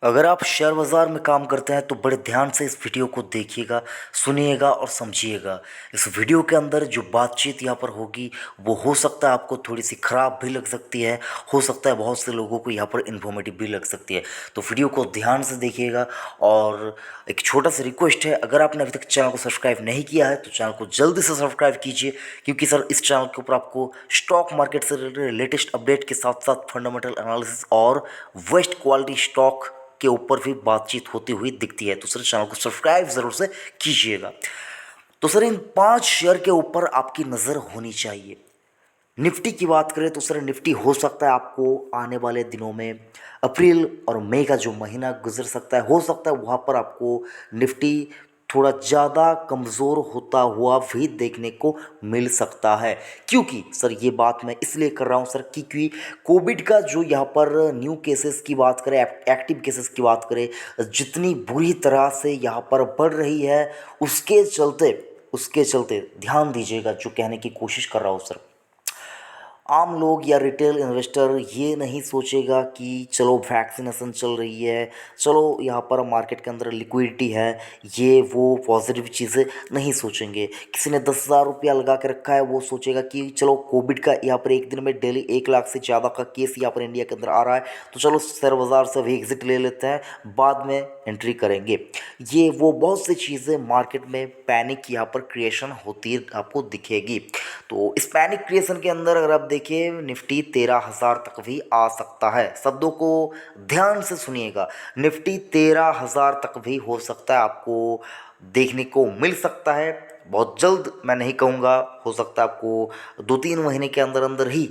अगर आप शेयर बाज़ार में काम करते हैं तो बड़े ध्यान से इस वीडियो को देखिएगा, सुनिएगा और समझिएगा। इस वीडियो के अंदर जो बातचीत यहाँ पर होगी वो हो सकता है आपको थोड़ी सी ख़राब भी लग सकती है, हो सकता है बहुत से लोगों को यहाँ पर इन्फॉर्मेटिव भी लग सकती है। तो वीडियो को ध्यान से देखिएगा। और एक छोटा सा रिक्वेस्ट है, अगर आपने अभी तक चैनल को सब्सक्राइब नहीं किया है तो चैनल को जल्दी से सब्सक्राइब कीजिए, क्योंकि सर इस चैनल के ऊपर आपको स्टॉक मार्केट से रिलेटेड लेटेस्ट अपडेट के साथ साथ फंडामेंटल एनालिसिस और वेस्ट क्वालिटी स्टॉक के ऊपर भी बातचीत होती हुई दिखती है। तो सर चैनल को सब्सक्राइब ज़रूर से कीजिएगा। तो सर इन 5 शेयर के ऊपर आपकी नज़र होनी चाहिए। निफ्टी की बात करें तो सर निफ्टी हो सकता है आपको आने वाले दिनों में अप्रैल और मई का जो महीना गुजर सकता है, हो सकता है वहाँ पर आपको निफ्टी थोड़ा ज़्यादा कमज़ोर होता हुआ भी देखने को मिल सकता है। क्योंकि सर ये बात मैं इसलिए कर रहा हूँ सर क्योंकि कोविड का जो यहाँ पर न्यू केसेस की बात करें, एक्टिव केसेस की बात करें, जितनी बुरी तरह से यहाँ पर बढ़ रही है, उसके चलते ध्यान दीजिएगा जो कहने की कोशिश कर रहा हूँ सर। आम लोग या रिटेल इन्वेस्टर ये नहीं सोचेगा कि चलो वैक्सीनेशन चल रही है, चलो यहाँ पर मार्केट के अंदर लिक्विडिटी है, ये वो पॉजिटिव चीज़ें नहीं सोचेंगे। किसी ने 10,000 रुपया लगा के रखा है वो सोचेगा कि चलो कोविड का यहाँ पर एक दिन में डेली 1 लाख से ज़्यादा का केस यहाँ पर इंडिया के अंदर आ रहा है, तो चलो शेयर बाज़ार से अभी एग्जिट ले लेते हैं, बाद में एंट्री करेंगे। ये वो बहुत सी चीज़ें मार्केट में पैनिक यहाँ पर क्रिएशन होती आपको दिखेगी। तो इस पैनिक क्रिएशन के अंदर अगर आप देखिए निफ्टी 13,000 तक भी आ सकता है। शब्दों को ध्यान से सुनिएगा, निफ्टी 13,000 तक भी हो सकता है, आपको देखने को मिल सकता है बहुत जल्द। मैं नहीं कहूँगा, हो सकता है आपको 2-3 महीने के अंदर अंदर ही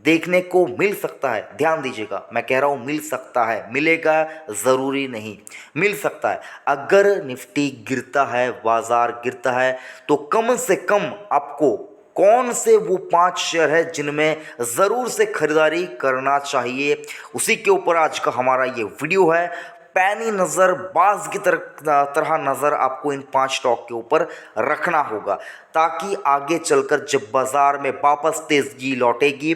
देखने को मिल सकता है। ध्यान दीजिएगा, मैं कह रहा हूँ मिल सकता है, मिलेगा ज़रूरी नहीं, मिल सकता है। अगर निफ्टी गिरता है, बाज़ार गिरता है, तो कम से कम आपको कौन से वो 5 शेयर है जिनमें ज़रूर से खरीदारी करना चाहिए, उसी के ऊपर आज का हमारा ये वीडियो है। पैनी नज़र, बाज की तरह नज़र आपको इन 5 स्टॉक के ऊपर रखना होगा, ताकि आगे चलकर जब बाज़ार में वापस तेज़गी लौटेगी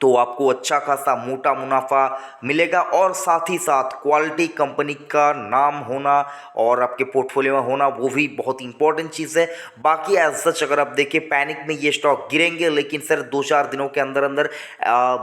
तो आपको अच्छा खासा मोटा मुनाफा मिलेगा। और साथ ही साथ क्वालिटी कंपनी का नाम होना और आपके पोर्टफोलियो में होना वो भी बहुत इंपॉर्टेंट चीज़ है। बाकी एज सच अगर आप देखें पैनिक में ये स्टॉक गिरेंगे, लेकिन सर 2-4 दिनों के अंदर अंदर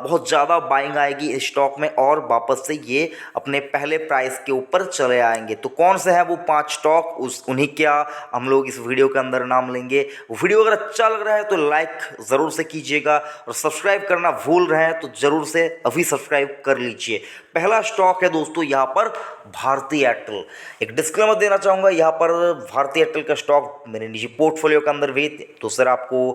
बहुत ज़्यादा बाइंग आएगी इस स्टॉक में और वापस से ये अपने पहले प्राइस के ऊपर चले आएंगे। तो कौन से हैं वो 5 स्टॉक, उन्हीं क्या हम लोग इस वीडियो के अंदर नाम लेंगे। वीडियो अगर अच्छा लग रहा है तो लाइक ज़रूर से कीजिएगा, और सब्सक्राइब करना भूल रहे हैं तो ज़रूर से अभी सब्सक्राइब कर लीजिए। पहला स्टॉक है दोस्तों यहाँ पर भारती एयरटेल। एक डिस्क्लेमर देना चाहूँगा, यहाँ पर भारती एयरटेल का स्टॉक मेरे निजी पोर्टफोलियो के अंदर भी, तो सर आपको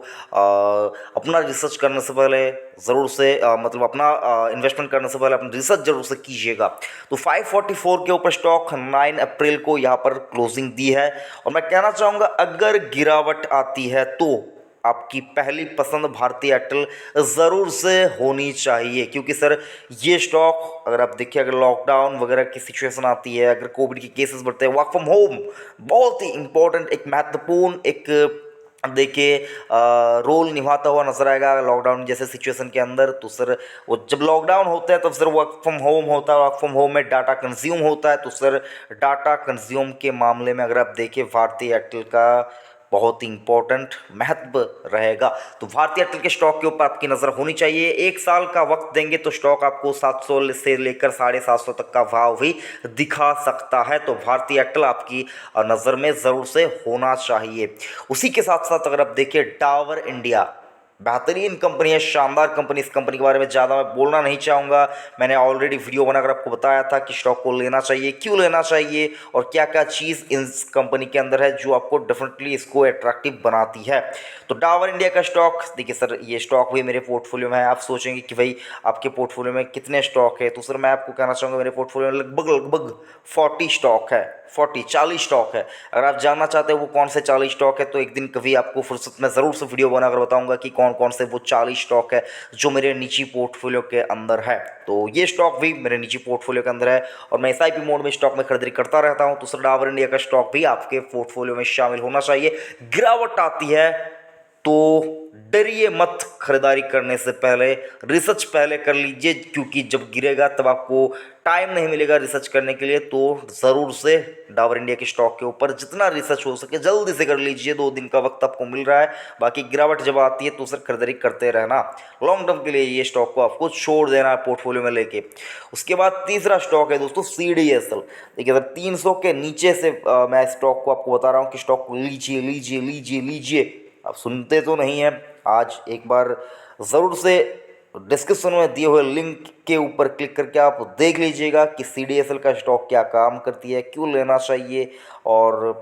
अपना रिसर्च करने से पहले ज़रूर से मतलब अपना इन्वेस्टमेंट करने से पहले अपना रिसर्च जरूर से कीजिएगा। तो 544 के ऊपर स्टॉक 9 अप्रैल को यहाँ पर क्लोजिंग दी है, और मैं कहना चाहूँगा अगर गिरावट आती है तो आपकी पहली पसंद भारती एयरटेल ज़रूर से होनी चाहिए। क्योंकि सर ये स्टॉक अगर आप देखिए, अगर लॉकडाउन वगैरह की सिचुएशन आती है, अगर कोविड के केसेस बढ़ते हैं, वर्क फ्रॉम होम बहुत ही इंपॉर्टेंट, एक महत्वपूर्ण एक देखिए रोल निभाता हुआ नजर आएगा लॉकडाउन जैसे सिचुएशन के अंदर। तो सर वो जब लॉकडाउन होता है तब सर वर्क फ्रॉम होम होता है, वर्क फ्रॉम होम में डाटा कंज्यूम होता है, तो सर डाटा कंज्यूम के मामले में अगर आप देखिए भारती एयरटेल का बहुत ही इंपॉर्टेंट महत्व रहेगा। तो भारतीय एयरटेल के स्टॉक के ऊपर आपकी नज़र होनी चाहिए। 1 साल का वक्त देंगे तो स्टॉक आपको 700 से लेकर 750 तक का भाव भी दिखा सकता है। तो भारतीय एयरटेल आपकी नज़र में ज़रूर से होना चाहिए। उसी के साथ साथ अगर आप देखिए डाबर इंडिया, बेहतरीन कंपनी है, शानदार कंपनी। इस कंपनी के बारे में ज़्यादा मैं बोलना नहीं चाहूँगा, मैंने ऑलरेडी वीडियो बनाकर आपको बताया था कि स्टॉक को लेना चाहिए, क्यों लेना चाहिए, और क्या क्या चीज़ इस कंपनी के अंदर है जो आपको डेफिनेटली इसको अट्रैक्टिव बनाती है। तो डाबर इंडिया का स्टॉक देखिए सर, ये स्टॉक भी मेरे पोर्टफोलियो में है। आप सोचेंगे कि भाई आपके पोर्टफोलियो में कितने स्टॉक है, तो सर मैं आपको कहना चाहूँगा मेरे पोर्टफोलियो में लगभग लगभग 40 स्टॉक है, 40 स्टॉक है। अगर आप जानना चाहते हो वो कौन से 40 स्टॉक है तो एक दिन कभी आपको फुर्सत में ज़रूर से वीडियो बनाकर बताऊंगा कि कौन कौन से वो 40 स्टॉक है जो मेरे निजी पोर्टफोलियो के अंदर है। तो ये स्टॉक भी मेरे निजी पोर्टफोलियो के अंदर है, और मैं SIP मोड में स्टॉक में खरीदारी करता रहता हूँ। तो सर डाबर इंडिया का स्टॉक भी आपके पोर्टफोलियो में शामिल होना चाहिए। गिरावट आती है तो डरिए मत, खरीदारी करने से पहले रिसर्च पहले कर लीजिए, क्योंकि जब गिरेगा तब आपको टाइम नहीं मिलेगा रिसर्च करने के लिए। तो ज़रूर से डाबर इंडिया के स्टॉक के ऊपर जितना रिसर्च हो सके जल्दी से कर लीजिए, 2 दिन का वक्त आपको मिल रहा है। बाकी गिरावट जब आती है तो सर खरीदारी करते रहना, लॉन्ग टर्म के लिए ये स्टॉक को आपको छोड़ देना है पोर्टफोलियो में लेके। उसके बाद तीसरा स्टॉक है दोस्तों CDSL। देखिए सर 300 के नीचे से मैं स्टॉक को आपको बता रहा हूँ कि स्टॉक को लीजिए लीजिए लीजिए लीजिए। आप सुनते तो नहीं हैं, आज एक बार ज़रूर से डिस्क्रिप्शन में दिए हुए लिंक के ऊपर क्लिक करके आप देख लीजिएगा कि CDSL का स्टॉक क्या काम करती है, क्यों लेना चाहिए और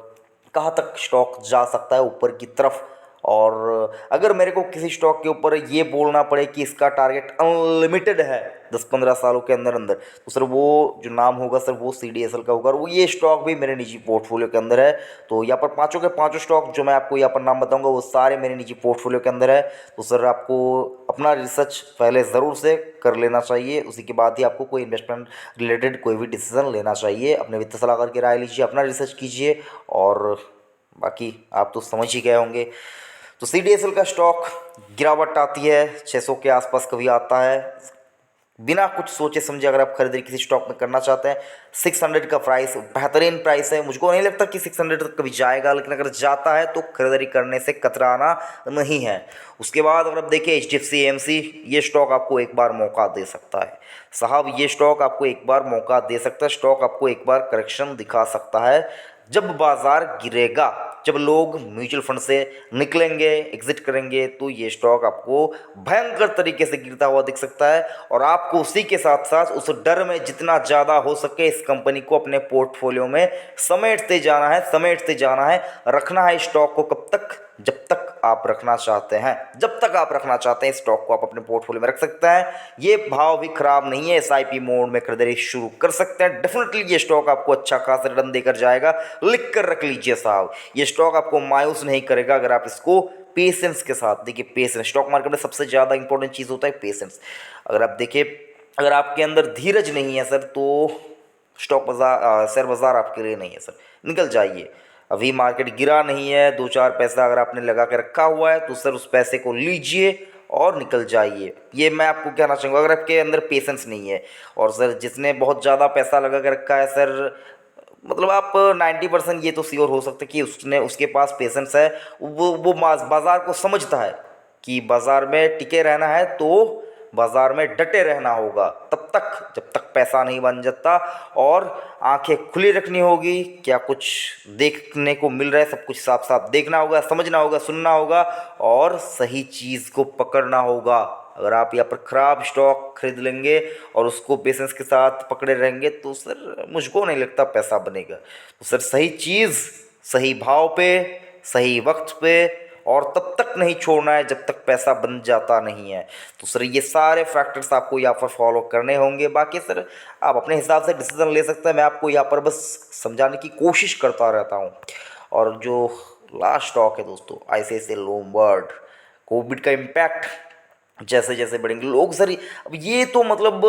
कहाँ तक स्टॉक जा सकता है ऊपर की तरफ। और अगर मेरे को किसी स्टॉक के ऊपर ये बोलना पड़े कि इसका टारगेट अनलिमिटेड है 10-15 सालों के अंदर अंदर, तो सर वो जो नाम होगा सर वो CDSL का होगा, और वो ये स्टॉक भी मेरे निजी पोर्टफोलियो के अंदर है। तो यहाँ पर पाँचों के पाँचों स्टॉक जो मैं आपको यहाँ पर नाम बताऊंगा वो सारे मेरे निजी पोर्टफोलियो के अंदर है। तो सर आपको अपना रिसर्च पहले ज़रूर से कर लेना चाहिए, उसी के बाद ही आपको कोई इन्वेस्टमेंट रिलेटेड कोई भी डिसीजन लेना चाहिए। अपने वित्त सलाहकार की राय लीजिए, अपना रिसर्च कीजिए, और बाकी आप तो समझ ही गए होंगे। तो CDSL का स्टॉक गिरावट आती है 600 के आसपास कभी आता है, बिना कुछ सोचे समझे अगर आप खरीदारी किसी स्टॉक में करना चाहते हैं 600 का प्राइस बेहतरीन प्राइस है। मुझको नहीं लगता कि 600 तक कभी जाएगा, लेकिन अगर जाता है तो खरीदारी करने से कतराना नहीं है। उसके बाद अगर आप देखिए HDFC AMC, ये स्टॉक आपको एक बार मौका दे सकता है साहब, ये स्टॉक आपको एक बार मौका दे सकता है। स्टॉक आपको एक बार करेक्शन दिखा सकता है जब बाजार गिरेगा, जब लोग म्यूचुअल फंड से निकलेंगे, एग्जिट करेंगे, तो ये स्टॉक आपको भयंकर तरीके से गिरता हुआ दिख सकता है। और आपको उसी के साथ साथ उस डर में जितना ज़्यादा हो सके इस कंपनी को अपने पोर्टफोलियो में समेटते जाना है, समेटते जाना है। रखना है स्टॉक को कब तक, जब तक आप रखना चाहते हैं, जब तक आप रखना चाहते हैं स्टॉक को आप अपने पोर्टफोलियो में रख सकते हैं। ये भाव भी खराब नहीं है, SIP मोड में खरीदारी शुरू कर सकते हैं। डेफिनेटली ये स्टॉक आपको अच्छा खासा रिटर्न देकर जाएगा, लिख कर रख लीजिए साहब। ये स्टॉक आपको मायूस नहीं करेगा अगर आप इसको पेशेंस के साथ, देखिए पेशेंस स्टॉक मार्केट में सबसे ज़्यादा इंपॉर्टेंट चीज़ होता है पेशेंस। अगर आप देखिए, अगर आपके अंदर धीरज नहीं है सर तो स्टॉक बाजार शेयर बाजार आपके लिए नहीं है सर, निकल जाइए। अभी मार्केट गिरा नहीं है, 2-4 पैसा अगर आपने लगा के रखा हुआ है तो सर उस पैसे को लीजिए और निकल जाइए। ये मैं आपको कहना चाहूँगा अगर आपके अंदर पेशेंस नहीं है। और सर जिसने बहुत ज़्यादा पैसा लगा के रखा है सर, मतलब आप 90% ये तो श्योर हो सकते कि उसने उसके पास पेशेंस है, वो बाज़ार को समझता है कि बाज़ार में टिके रहना है तो बाज़ार में डटे रहना होगा तब तक जब तक पैसा नहीं बन जाता। और आंखें खुली रखनी होगी, क्या कुछ देखने को मिल रहा है सब कुछ साफ साफ देखना होगा, समझना होगा, सुनना होगा और सही चीज़ को पकड़ना होगा। अगर आप यहाँ पर ख़राब स्टॉक खरीद लेंगे और उसको पेशेंस के साथ पकड़े रहेंगे तो सर मुझको नहीं लगता पैसा बनेगा। तो सर सही चीज़ सही भाव पे सही वक्त पे और तब तक नहीं छोड़ना है जब तक पैसा बन जाता नहीं है। तो सर ये सारे फैक्टर्स आपको यहाँ पर फॉलो करने होंगे। बाकी सर आप अपने हिसाब से डिसीजन ले सकते हैं, मैं आपको यहाँ पर बस समझाने की कोशिश करता रहता हूँ। और जो लास्ट स्टॉक है दोस्तों ICICI लोमबार्ड, कोविड का इम्पैक्ट जैसे जैसे बढ़ेंगे लोग सर, अब ये तो मतलब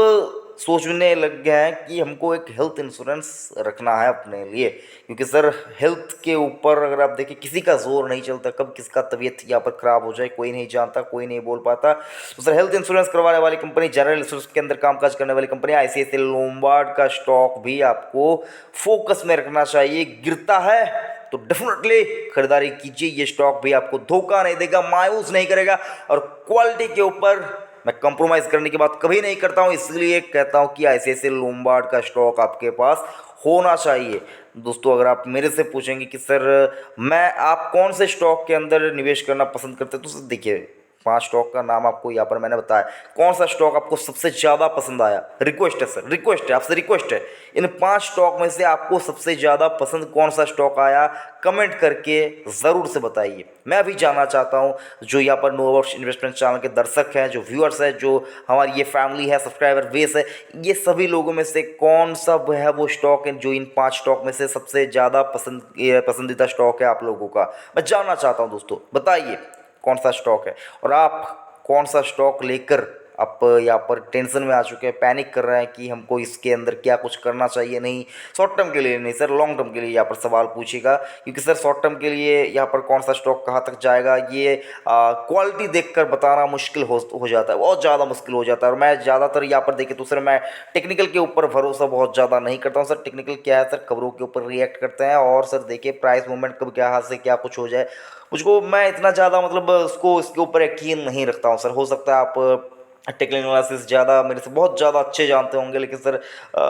सोचने लग गए हैं कि हमको एक हेल्थ इंश्योरेंस रखना है अपने लिए, क्योंकि सर हेल्थ के ऊपर अगर आप देखिए किसी का जोर नहीं चलता, कब किसका तबीयत यहाँ पर ख़राब हो जाए कोई नहीं जानता, कोई नहीं बोल पाता। तो सर हेल्थ इंश्योरेंस करवाने वाली कंपनी, जनरल इंश्योरेंस के अंदर कामकाज करने वाली कंपनी ICICI लोमबार्ड का स्टॉक भी आपको फोकस में रखना चाहिए। गिरता है तो डेफिनेटली खरीदारी कीजिए, ये स्टॉक भी आपको धोखा नहीं देगा, मायूस नहीं करेगा। और क्वालिटी के ऊपर मैं कंप्रोमाइज़ करने की बात कभी नहीं करता हूँ, इसलिए कहता हूँ कि ICICI लोमबार्ड का स्टॉक आपके पास होना चाहिए। दोस्तों अगर आप मेरे से पूछेंगे कि सर मैं आप कौन से स्टॉक के अंदर निवेश करना पसंद करते हैं, तो सर देखिए 5 स्टॉक का नाम आपको यहाँ पर मैंने बताया, कौन सा स्टॉक आपको सबसे ज़्यादा पसंद आया, रिक्वेस्ट है सर, रिक्वेस्ट है आपसे, रिक्वेस्ट है इन 5 स्टॉक में से आपको सबसे ज़्यादा पसंद कौन सा स्टॉक आया, कमेंट करके ज़रूर से बताइए। मैं भी जानना चाहता हूँ, जो यहाँ पर नो अबाउट इन्वेस्टमेंट चैनल के दर्शक हैं, जो व्यूअर्स हैं, जो हमारी ये फैमिली है, सब्सक्राइबर बेस है, ये सभी लोगों में से कौन सा है वो स्टॉक है जो इन 5 स्टॉक में से सबसे ज़्यादा पसंदीदा स्टॉक है आप लोगों का, मैं जानना चाहता हूँ। दोस्तों बताइए कौन सा स्टॉक है और आप कौन सा स्टॉक लेकर आप यहाँ पर टेंशन में आ चुके हैं, पैनिक कर रहे हैं कि हमको इसके अंदर क्या कुछ करना चाहिए, नहीं शॉर्ट टर्म के लिए नहीं सर, लॉन्ग टर्म के लिए यहाँ पर सवाल पूछेगा। क्योंकि सर शॉर्ट टर्म के लिए यहाँ पर कौन सा स्टॉक कहाँ तक जाएगा ये क्वालिटी देखकर बताना मुश्किल हो जाता है, बहुत ज़्यादा मुश्किल हो जाता है। और मैं ज़्यादातर यहाँ पर देखे तो सर मैं टेक्निकल के ऊपर भरोसा बहुत ज़्यादा नहीं करता हूँ सर। टेक्निकल क्या है सर, खबरों के ऊपर रिएक्ट करते हैं और सर देखिए प्राइस मूवमेंट कब क्या हाथ से क्या कुछ हो जाए, मुझको मैं इतना ज़्यादा मतलब उसको इसके ऊपर यकीन नहीं रखता हूँ सर। हो सकता है आप टेक्निकल एनालिसिस ज़्यादा मेरे से बहुत ज़्यादा अच्छे जानते होंगे, लेकिन सर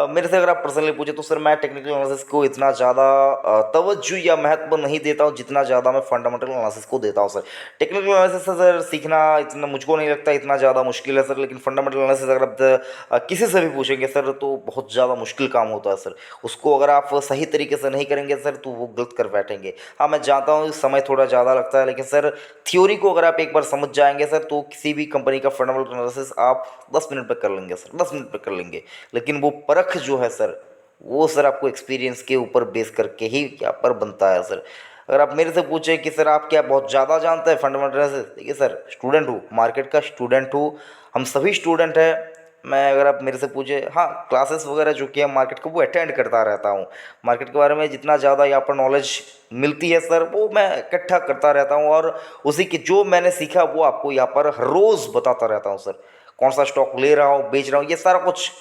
मेरे से अगर आप पर्सनली पूछे तो सर मैं टेक्निकल एनालिसिस को इतना ज़्यादा तवज्जो या महत्व नहीं देता हूँ जितना ज़्यादा मैं फंडामेंटल एनालिसिस को देता हूँ सर। टेक्निकल एनालिसिस से सर सीखना इतना मुझको नहीं लगता इतना ज़्यादा मुश्किल है सर, लेकिन फंडामेंटल एनालिसिस अगर आप किसी से भी पूछेंगे सर तो बहुत ज़्यादा मुश्किल काम होता है सर। उसको अगर आप सही तरीके से नहीं करेंगे सर तो वो गलत कर बैठेंगे। हाँ मैं जानता हूँ समय थोड़ा ज़्यादा लगता है, लेकिन सर थ्योरी को अगर आप एक बार समझ जाएंगे सर तो किसी भी कंपनी का फंडामेंटल एनालिसिस आप 10 मिनट में कर लेंगे सर, 10 मिनट में कर लेंगे। लेकिन वो परख जो है सर वो सर आपको एक्सपीरियंस के ऊपर बेस करके ही यहाँ पर बनता है सर। अगर आप मेरे से पूछे कि सर आप क्या बहुत ज़्यादा जानते हैं फंडामेंटल एनालिसिस, देखिए सर स्टूडेंट हूँ, मार्केट का स्टूडेंट हूँ, हम सभी स्टूडेंट हैं। मैं अगर आप मेरे से पूछे हाँ क्लासेस वगैरह जो कि है मार्केट को वो अटेंड करता रहता हूँ। मार्केट के बारे में जितना ज़्यादा यहाँ पर नॉलेज मिलती है सर वो मैं इकट्ठा करता रहता हूँ और उसी के जो मैंने सीखा वो आपको यहाँ पर हर रोज़ बताता रहता हूँ सर। कौन सा स्टॉक ले रहा हूँ बेच रहा हूँ ये सारा कुछ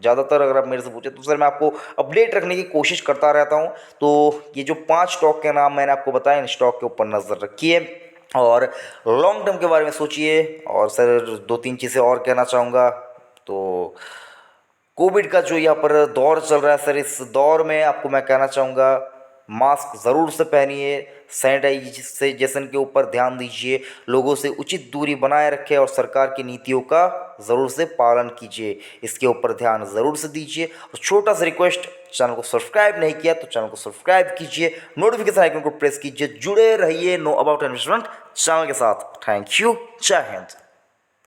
ज़्यादातर अगर आप मेरे से पूछे तो सर मैं आपको अपडेट रखने की कोशिश करता रहता हूँ। तो ये जो 5 स्टॉक के नाम मैंने आपको बताया इन स्टॉक के ऊपर नज़र रखिए और लॉन्ग टर्म के बारे में सोचिए। और सर 2-3 चीज़ें और कहना चाहूँगा। तो कोविड का जो यहाँ पर दौर चल रहा है सर, इस दौर में आपको मैं कहना चाहूँगा मास्क ज़रूर से पहनिए, सैनिटाइजेशन के ऊपर ध्यान दीजिए, लोगों से उचित दूरी बनाए रखें और सरकार की नीतियों का ज़रूर से पालन कीजिए, इसके ऊपर ध्यान ज़रूर से दीजिए। और छोटा सा रिक्वेस्ट, चैनल को सब्सक्राइब नहीं किया तो चैनल को सब्सक्राइब कीजिए, नोटिफिकेशन आइकन को प्रेस कीजिए, जुड़े रहिए नो अबाउट इन्वेस्टमेंट चैनल के साथ। थैंक यू, जय हिंद।